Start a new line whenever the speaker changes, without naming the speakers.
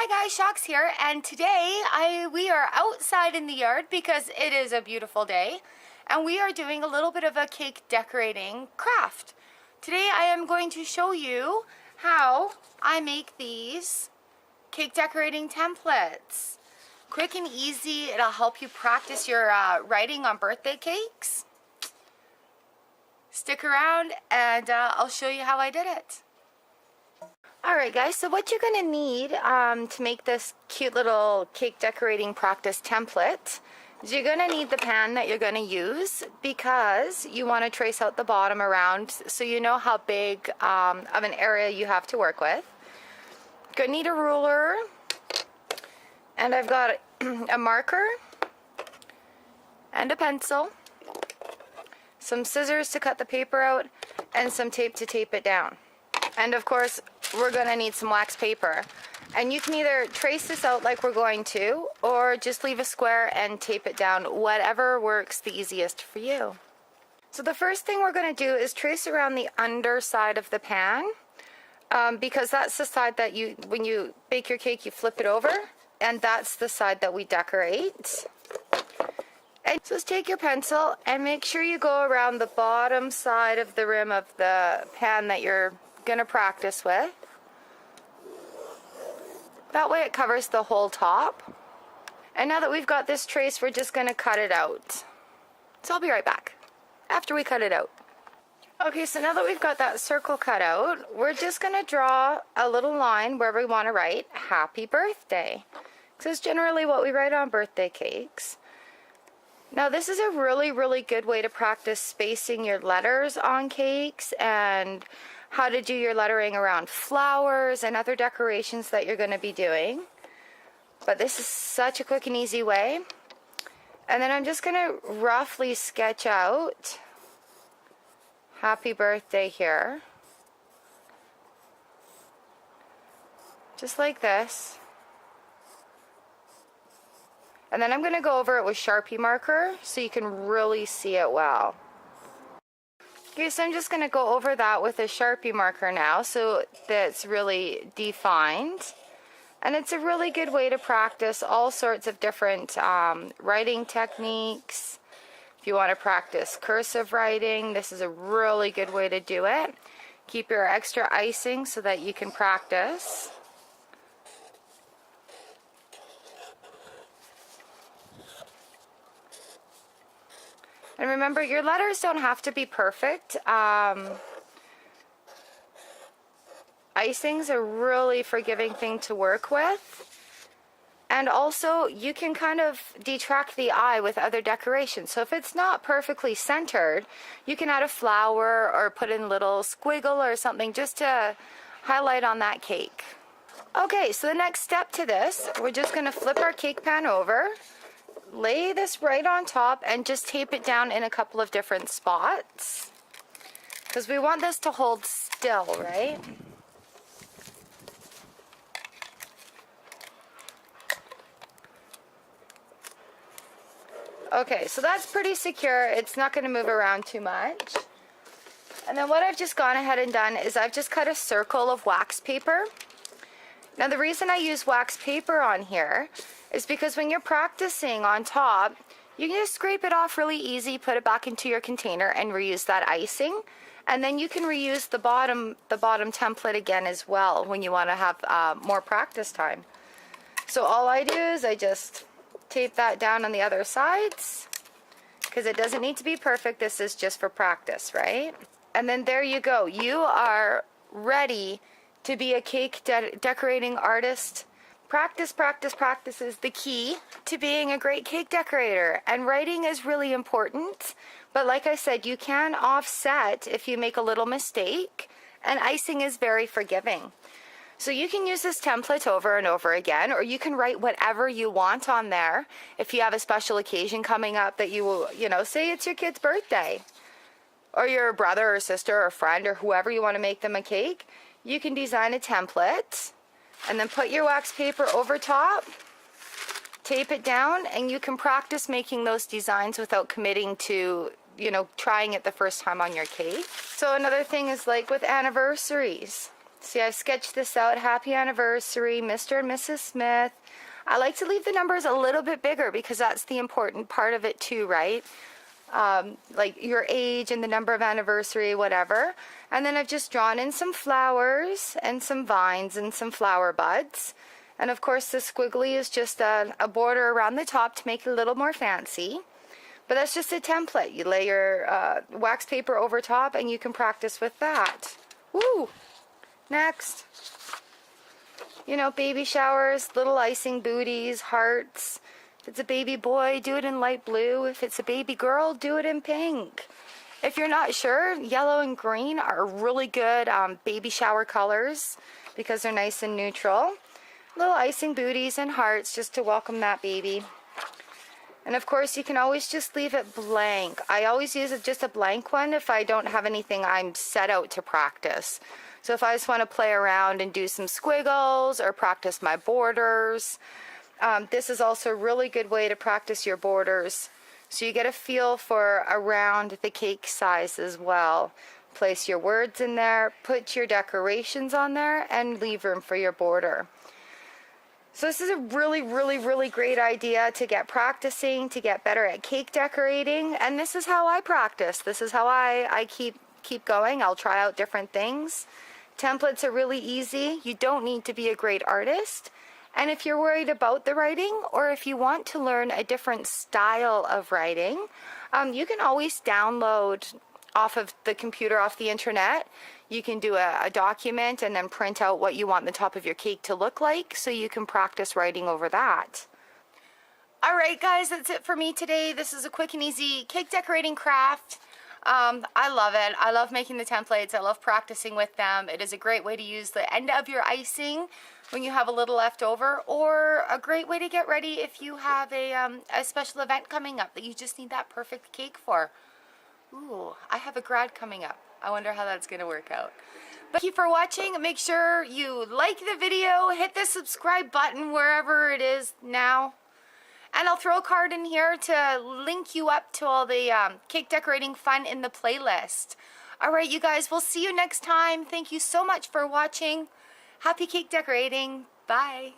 Hi guys, Chox here, and today we are outside in the yard because it is a beautiful day, and we are doing a little bit of a cake decorating craft. Today I am going to show you how I make these cake decorating templates. Quick and easy, it'll help you practice your writing on birthday cakes. Stick around and I'll show you how I did it. Alright guys, so what you're going to need to make this cute little cake decorating practice template is you're going to need the pan that you're going to use because you want to trace out the bottom around so you know how big of an area you have to work with. You're going to need a ruler, and I've got a marker and a pencil, some scissors to cut the paper out, and some tape to tape it down. And of course, we're going to need some wax paper. And you can either trace this out like we're going to, or just leave a square and tape it down, whatever works the easiest for you. So the first thing we're going to do is trace around the underside of the pan, because that's the side that when you bake your cake, you flip it over, and that's the side that we decorate. And so just take your pencil and make sure you go around the bottom side of the rim of the pan that you're going to practice with. That way it covers the whole top. And now that we've got this trace, we're just going to cut it out. So I'll be right back after we cut it out. Okay, so now that we've got that circle cut out, we're just going to draw a little line where we want to write happy birthday. This is generally what we write on birthday cakes. Now this is a really good way to practice spacing your letters on cakes and how to do your lettering around flowers and other decorations that you're going to be doing. But this is such a quick and easy way. And then I'm just going to roughly sketch out happy birthday here. Just like this. And then I'm going to go over it with Sharpie marker so you can really see it well. Okay, so I'm just going to go over that with a Sharpie marker now so that's really defined. And it's a really good way to practice all sorts of different writing techniques. If you want to practice cursive writing, this is a really good way to do it. Keep your extra icing so that you can practice. And remember, your letters don't have to be perfect. Icing's a really forgiving thing to work with. And also, you can kind of detract the eye with other decorations. So if it's not perfectly centered, you can add a flower or put in a little squiggle or something just to highlight on that cake. Okay, so the next step to this, we're just going to flip our cake pan over. Lay this right on top and just tape it down in a couple of different spots because we want this to hold still, right? Okay, so that's pretty secure. It's not going to move around too much. And then what I've just gone ahead and done is I've just cut a circle of wax paper. Now the reason I use wax paper on here is because when you're practicing on top, you can just scrape it off really easy, put it back into your container and reuse that icing. And then you can reuse the bottom template again as well when you want to have more practice time. So all I do is I just tape that down on the other sides because it doesn't need to be perfect. This is just for practice, right? And then there you go. You are ready to be a cake decorating artist. Practice, practice, practice is the key to being a great cake decorator. And writing is really important. But like I said, you can offset if you make a little mistake. And icing is very forgiving. So you can use this template over and over again, or you can write whatever you want on there. If you have a special occasion coming up that you will, say it's your kid's birthday, or your brother or sister or friend or whoever you want to make them a cake, you can design a template and then put your wax paper over top, tape it down, and you can practice making those designs without committing to, trying it the first time on your cake. So another thing is like with anniversaries. See, I've sketched this out. Happy anniversary, Mr. and Mrs. Smith. I like to leave the numbers a little bit bigger because that's the important part of it too, right? Like your age and the number of anniversary, whatever. And then I've just drawn in some flowers and some vines and some flower buds. And of course the squiggly is just a border around the top to make it a little more fancy. But that's just a template. You lay your wax paper over top and you can practice with that. Woo! Next. You know, baby showers, little icing booties, hearts. If it's a baby boy, do it in light blue. If it's a baby girl, do it in pink. If you're not sure, yellow and green are really good baby shower colors because they're nice and neutral. Little icing booties and hearts just to welcome that baby. And of course, you can always just leave it blank. I always use just a blank one if I don't have anything I'm set out to practice. So if I just want to play around and do some squiggles or practice my borders, this is also a really good way to practice your borders. So you get a feel for around the cake size as well. Place your words in there, put your decorations on there, and leave room for your border. So this is a really great idea to get practicing, to get better at cake decorating. And this is how I practice. This is how I keep going. I'll try out different things. Templates are really easy. You don't need to be a great artist. And if you're worried about the writing, or if you want to learn a different style of writing, you can always download off of the computer, off the internet. You can do a document and then print out what you want the top of your cake to look like, so you can practice writing over that. Alright guys, that's it for me today. This is a quick and easy cake decorating craft. I love it. I love making the templates. I love practicing with them. It is a great way to use the end of your icing when you have a little left over, or a great way to get ready if you have a special event coming up that you just need that perfect cake for. Ooh, I have a grad coming up. I wonder how that's going to work out. But thank you for watching. Make sure you like the video, hit the subscribe button wherever it is now. And I'll throw a card in here to link you up to all the cake decorating fun in the playlist. Alright you guys, we'll see you next time. Thank you so much for watching. Happy cake decorating. Bye.